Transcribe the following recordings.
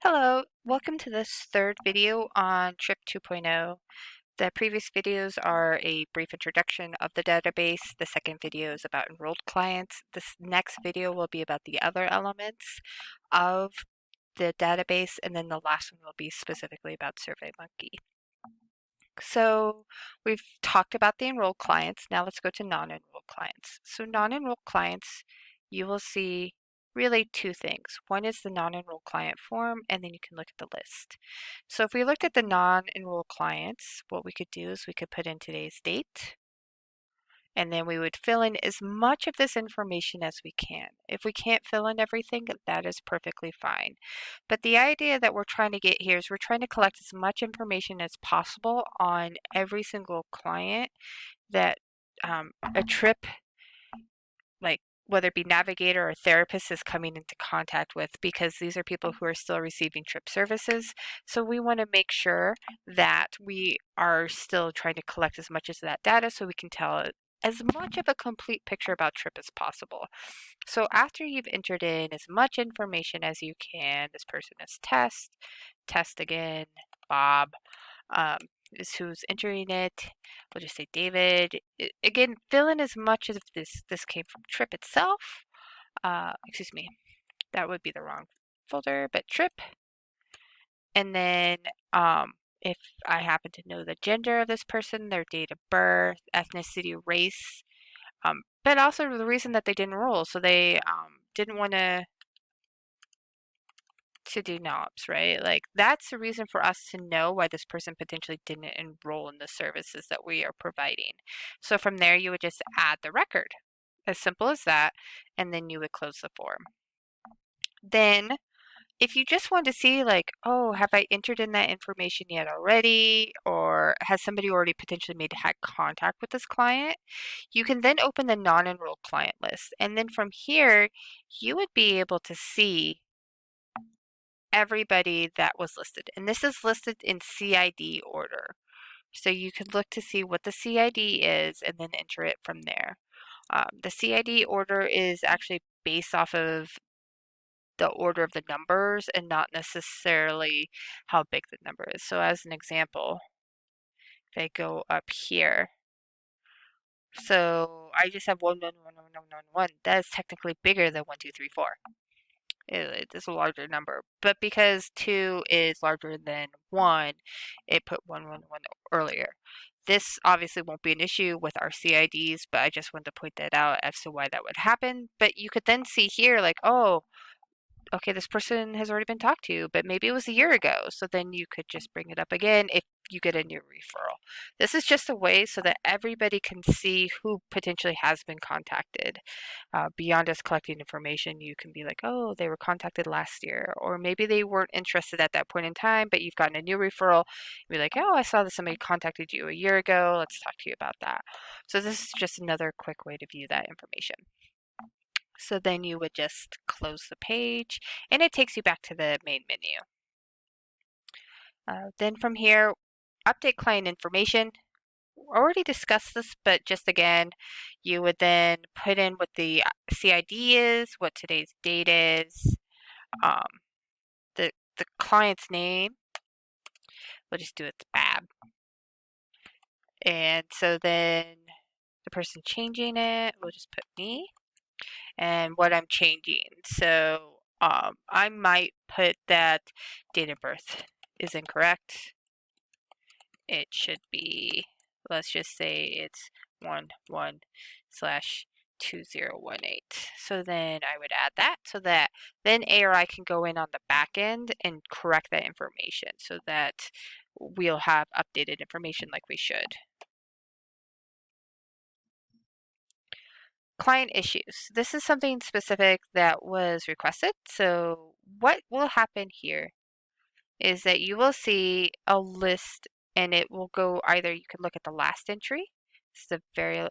Hello, welcome to this third video on Trip 2.0. The previous videos are a brief introduction of the database. The second video is about enrolled clients. This next video will be about the other elements of the database, and then the last one will be specifically about SurveyMonkey. So we've talked about the enrolled clients. Now let's go to non-enrolled clients. So non-enrolled clients, you will see really two things. One is the non-enrolled client form, and then you can look at the list. So if we looked at the non-enrolled clients, what we could do is we could put in today's date, and then we would fill in as much of this information as we can. If we can't fill in everything, that is perfectly fine. But the idea that we're trying to get here is we're trying to collect as much information as possible on every single client that a trip, like whether it be navigator or therapist, is coming into contact with, because these are people who are still receiving trip services. So we want to make sure that we are still trying to collect as much of that data so we can tell as much of a complete picture about trip as possible. So after you've entered in as much information as you can, this person is test again, Bob is who's entering it. We'll just say David. Again, fill in as much as this came from trip itself. Excuse me, that would be the wrong folder, but trip. And then if I happen to know the gender of this person, their date of birth, ethnicity, race, but also the reason that they didn't enroll. So they didn't want to do knobs, right? Like that's the reason for us to know why this person potentially didn't enroll in the services that we are providing. So from there, you would just add the record, as simple as that, and then you would close the form. Then if you just want to see like, oh, have I entered in that information yet already? Or has somebody already potentially had contact with this client? You can then open the non-enrolled client list. And then from here, you would be able to see everybody that was listed. And this is listed in CID order. So you could look to see what the CID is and then enter it from there. The CID order is actually based off of the order of the numbers and not necessarily how big the number is. So as an example, if I go up here, so I just have 1111111. That is technically bigger than 1234. It is a larger number, but because 2 is larger than 1, it put 111 earlier. This obviously won't be an issue with our CIDs, but I just wanted to point that out as to why that would happen. But you could then see here, like, oh, okay, this person has already been talked to, but maybe it was a year ago. So then you could just bring it up again if you get a new referral. This is just a way so that everybody can see who potentially has been contacted. Beyond us collecting information, you can be like, oh, they were contacted last year, or maybe they weren't interested at that point in time, but you've gotten a new referral. You're like, oh, I saw that somebody contacted you a year ago. Let's talk to you about that. So this is just another quick way to view that information. So then you would just close the page and it takes you back to the main menu. Then from here, update client information. Already discussed this, but just again, you would then put in what the CID is, what today's date is, um, the client's name. We'll just do it to Bab. And so then the person changing it, we'll just put me. And what I'm changing. So I might put that date of birth is incorrect. It should be, let's just say it's 11/2018. So then I would add that so that then ARI can go in on the back end and correct that information so that we'll have updated information like we should. Client issues. This is something specific that was requested. So what will happen here is that you will see a list and it will go either you could look at the last entry. This is the very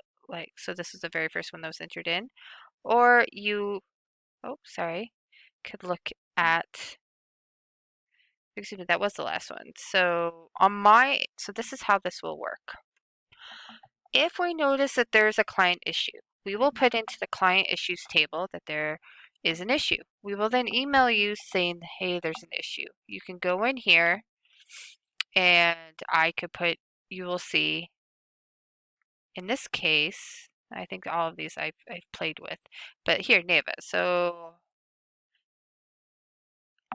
so this is the very first one that was entered in, or you could look at, excuse me, that was the last one. So so this is how this will work. If we notice that there's a client issue, we will put into the client issues table that there is an issue. We will then email you saying, hey, there's an issue. You can go in here and I could put, you will see, in this case, I think all of these I've played with, but here, Neva. So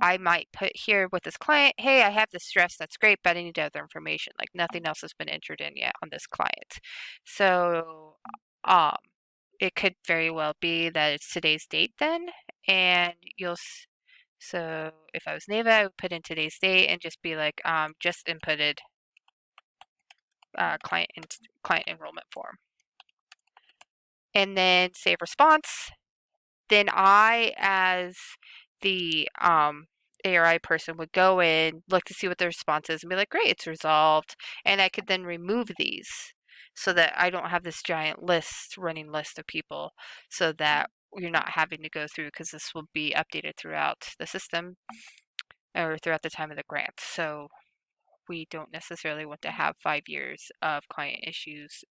I might put here with this client, hey, I have this stress, that's great, but I need other information. Like nothing else has been entered in yet on this client. So um, it could very well be that it's today's date then, and so if I was Neva, I would put in today's date and just be like, just inputted client enrollment form. And then save response. Then I, as the ARI person, would go in, look to see what the response is, and be like, great, it's resolved. And I could then remove these so that I don't have this giant running list of people, so that you're not having to go through, because this will be updated throughout the system or throughout the time of the grant. So we don't necessarily want to have 5 years of client issues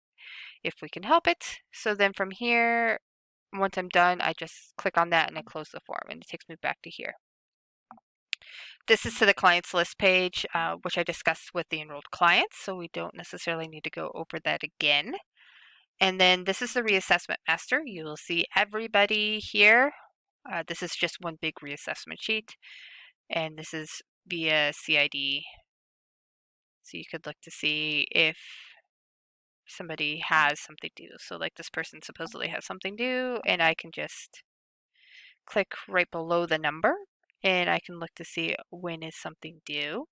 if we can help it. So then from here, once I'm done, I just click on that and I close the form, and it takes me back to here. This is to the clients list page, which I discussed with the enrolled clients, so we don't necessarily need to go over that again. And then this is the Reassessment Master. You will see everybody here. This is just one big reassessment sheet, and this is via CID. So you could look to see if somebody has something due. So like this person supposedly has something due, and I can just click right below the number, and I can look to see when is something due.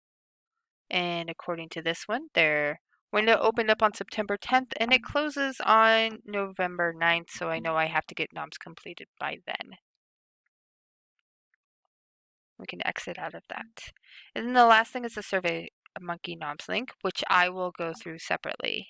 And according to this one, their window opened up on September 10th and it closes on November 9th, so I know I have to get noms completed by then. We can exit out of that. And then the last thing is the Survey Monkey noms link, which I will go through separately.